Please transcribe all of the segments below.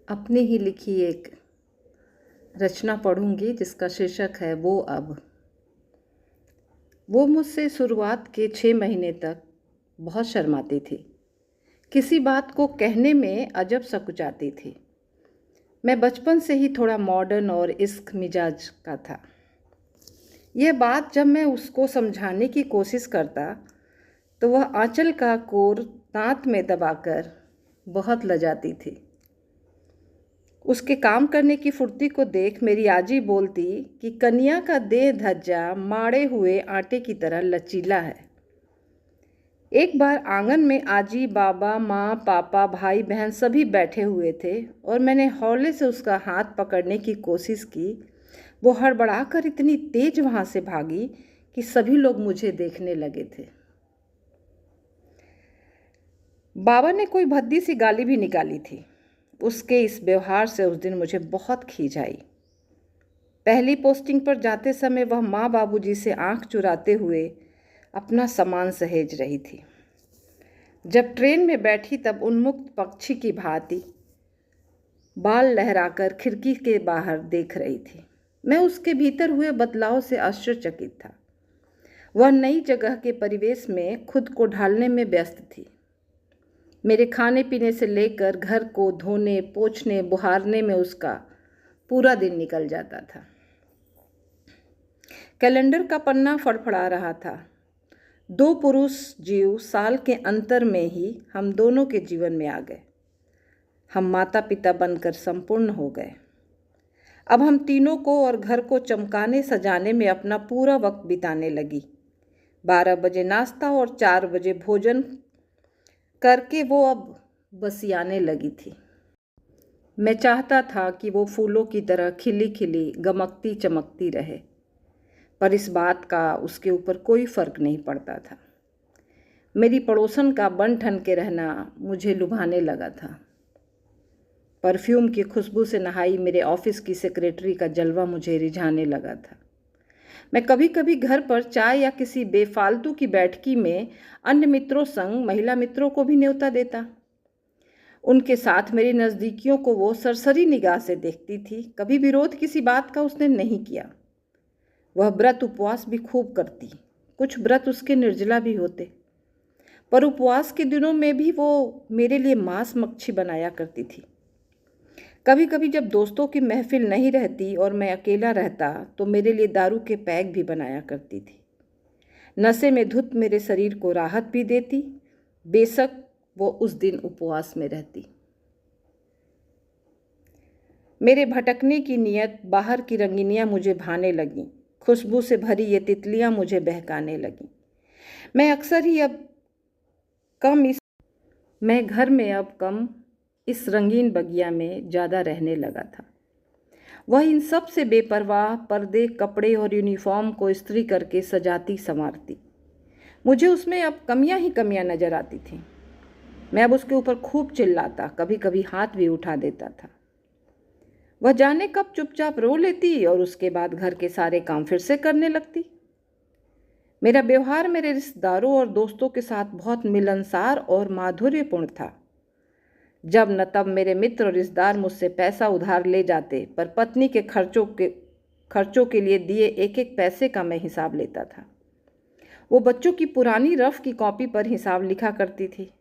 अपनी ही लिखी एक रचना पढ़ूंगी जिसका शीर्षक है वो अब। वो मुझसे शुरुआत के 6 महीने तक बहुत शर्माती थी। किसी बात को कहने में अजब सकुचाती थी। मैं बचपन से ही थोड़ा मॉडर्न और इश्क मिजाज का था। यह बात जब मैं उसको समझाने की कोशिश करता तो वह आंचल का कोर दांत में दबाकर बहुत लजाती थी। उसके काम करने की फुर्ती को देख मेरी आजी बोलती कि कन्या का देह धज्जा माड़े हुए आटे की तरह लचीला है। एक बार आंगन में आजी, बाबा, माँ, पापा, भाई बहन सभी बैठे हुए थे और मैंने हौले से उसका हाथ पकड़ने की कोशिश की। वो हड़बड़ाकर इतनी तेज वहाँ से भागी कि सभी लोग मुझे देखने लगे थे। बाबा ने कोई भद्दी सी गाली भी निकाली थी। उसके इस व्यवहार से उस दिन मुझे बहुत खीज आई। पहली पोस्टिंग पर जाते समय वह माँ बाबूजी से आंख चुराते हुए अपना सामान सहेज रही थी। जब ट्रेन में बैठी तब उन्मुक्त पक्षी की भांति बाल लहराकर खिड़की के बाहर देख रही थी। मैं उसके भीतर हुए बदलाव से आश्चर्यचकित था। वह नई जगह के परिवेश में खुद को ढालने में व्यस्त थी। मेरे खाने पीने से लेकर घर को धोने, पोंछने, बुहारने में उसका पूरा दिन निकल जाता था। कैलेंडर का पन्ना फड़फड़ा रहा था। 2 पुरुष जीव साल के अंतर में ही हम दोनों के जीवन में आ गए। हम माता पिता बनकर संपूर्ण हो गए। अब हम तीनों को और घर को चमकाने सजाने में अपना पूरा वक्त बिताने लगी। 12 बजे नाश्ता और 4 बजे भोजन करके वो अब बसियाने लगी थी। मैं चाहता था कि वो फूलों की तरह खिली खिली गमकती चमकती रहे, पर इस बात का उसके ऊपर कोई फर्क नहीं पड़ता था। मेरी पड़ोसन का बन ठन के रहना मुझे लुभाने लगा था। परफ्यूम की खुशबू से नहाई मेरे ऑफिस की सेक्रेटरी का जलवा मुझे रिझाने लगा था। मैं कभी कभी घर पर चाय या किसी बेफालतू की बैठकी में अन्य मित्रों संग महिला मित्रों को भी न्योता देता। उनके साथ मेरी नज़दीकियों को वो सरसरी निगाह से देखती थी। कभी विरोध किसी बात का उसने नहीं किया। वह व्रत उपवास भी खूब करती। कुछ व्रत उसके निर्जला भी होते, पर उपवास के दिनों में भी वो मेरे लिए मांस मच्छी बनाया करती थी। कभी कभी जब दोस्तों की महफिल नहीं रहती और मैं अकेला रहता तो मेरे लिए दारू के पैक भी बनाया करती थी। नशे में धुत मेरे शरीर को राहत भी देती, बेशक वो उस दिन उपवास में रहती। मेरे भटकने की नियत बाहर की रंगीनियाँ मुझे भाने लगीं। खुशबू से भरी ये तितलियाँ मुझे बहकाने लगीं। मैं घर में अब कम इस रंगीन बगिया में ज़्यादा रहने लगा था। वह इन सब से बेपरवाह पर्दे, कपड़े और यूनिफॉर्म को इस्त्री करके सजाती संवारती। मुझे उसमें अब कमियां ही कमियां नजर आती थीं। मैं अब उसके ऊपर खूब चिल्लाता, कभी कभी हाथ भी उठा देता था। वह जाने कब चुपचाप रो लेती और उसके बाद घर के सारे काम फिर से करने लगती। मेरा व्यवहार मेरे रिश्तेदारों और दोस्तों के साथ बहुत मिलनसार और माधुर्यपूर्ण था। जब न तब मेरे मित्र और रिश्तेदार मुझसे पैसा उधार ले जाते, पर पत्नी के खर्चों के लिए दिए एक एक पैसे का मैं हिसाब लेता था। वो बच्चों की पुरानी रफ की कॉपी पर हिसाब लिखा करती थी।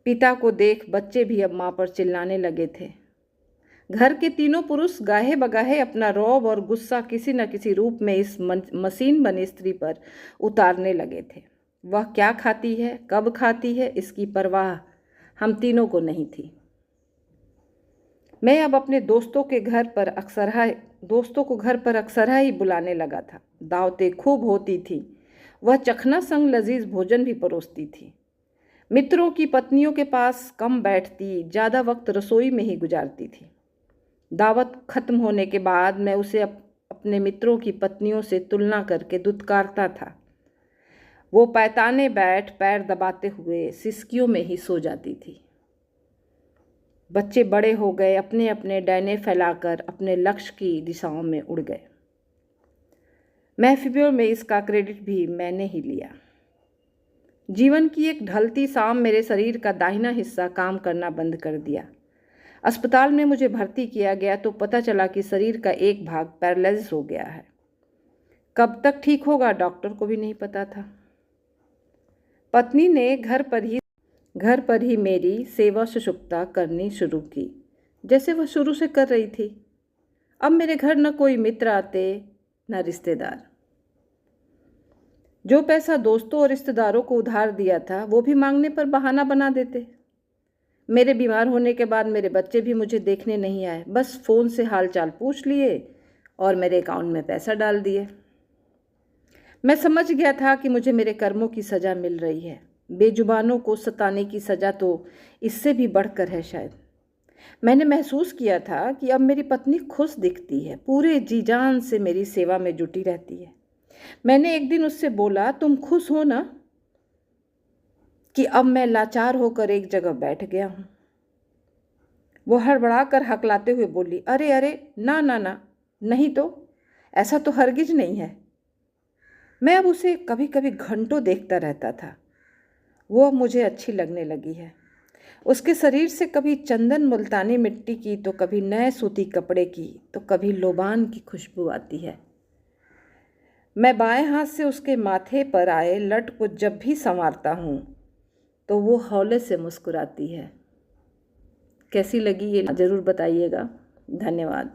पिता को देख बच्चे भी अब माँ पर चिल्लाने लगे थे। घर के तीनों पुरुष गाहे बगाहे अपना रौब और गुस्सा किसी न किसी रूप में इस मशीन बनी स्त्री पर उतारने लगे थे। वह क्या खाती है, कब खाती है, इसकी परवाह हम तीनों को नहीं थी। मैं अब अपने दोस्तों को घर पर अक्सरहा ही बुलाने लगा था। दावतें खूब होती थी। वह चखना संग लजीज भोजन भी परोसती थी। मित्रों की पत्नियों के पास कम बैठती, ज़्यादा वक्त रसोई में ही गुजारती थी। दावत खत्म होने के बाद मैं उसे अपने मित्रों की पत्नियों से तुलना करके दुत्कारता था। वो पैताने बैठ पैर दबाते हुए सिसकियों में ही सो जाती थी। बच्चे बड़े हो गए, अपने अपने डैने फैलाकर अपने लक्ष्य की दिशाओं में उड़ गए। महफिलों में इसका क्रेडिट भी मैंने ही लिया। जीवन की एक ढलती शाम मेरे शरीर का दाहिना हिस्सा काम करना बंद कर दिया। अस्पताल में मुझे भर्ती किया गया तो पता चला कि शरीर का एक भाग पैरालिसिस हो गया है। कब तक ठीक होगा डॉक्टर को भी नहीं पता था। पत्नी ने घर पर ही मेरी सेवा सुश्रूषा करनी शुरू की, जैसे वह शुरू से कर रही थी। अब मेरे घर न कोई मित्र आते न रिश्तेदार। जो पैसा दोस्तों और रिश्तेदारों को उधार दिया था वो भी मांगने पर बहाना बना देते। मेरे बीमार होने के बाद मेरे बच्चे भी मुझे देखने नहीं आए, बस फ़ोन से हालचाल पूछ लिए और मेरे अकाउंट में पैसा डाल दिए। मैं समझ गया था कि मुझे मेरे कर्मों की सज़ा मिल रही है। बेजुबानों को सताने की सज़ा तो इससे भी बढ़कर है शायद। मैंने महसूस किया था कि अब मेरी पत्नी खुश दिखती है, पूरे जी जान से मेरी सेवा में जुटी रहती है। मैंने एक दिन उससे बोला, तुम खुश हो ना कि अब मैं लाचार होकर एक जगह बैठ गया हूँ। वो हड़बड़ा कर हकलाते हुए बोली, अरे अरे, ना ना ना, नहीं तो, ऐसा तो हरगिज नहीं है। मैं अब उसे कभी कभी घंटों देखता रहता था। वो अब मुझे अच्छी लगने लगी है। उसके शरीर से कभी चंदन मुल्तानी मिट्टी की तो कभी नए सूती कपड़े की तो कभी लोबान की खुशबू आती है। मैं बाएं हाथ से उसके माथे पर आए लट को जब भी संवारता हूँ तो वो हौले से मुस्कुराती है। कैसी लगी ये ज़रूर बताइएगा। धन्यवाद।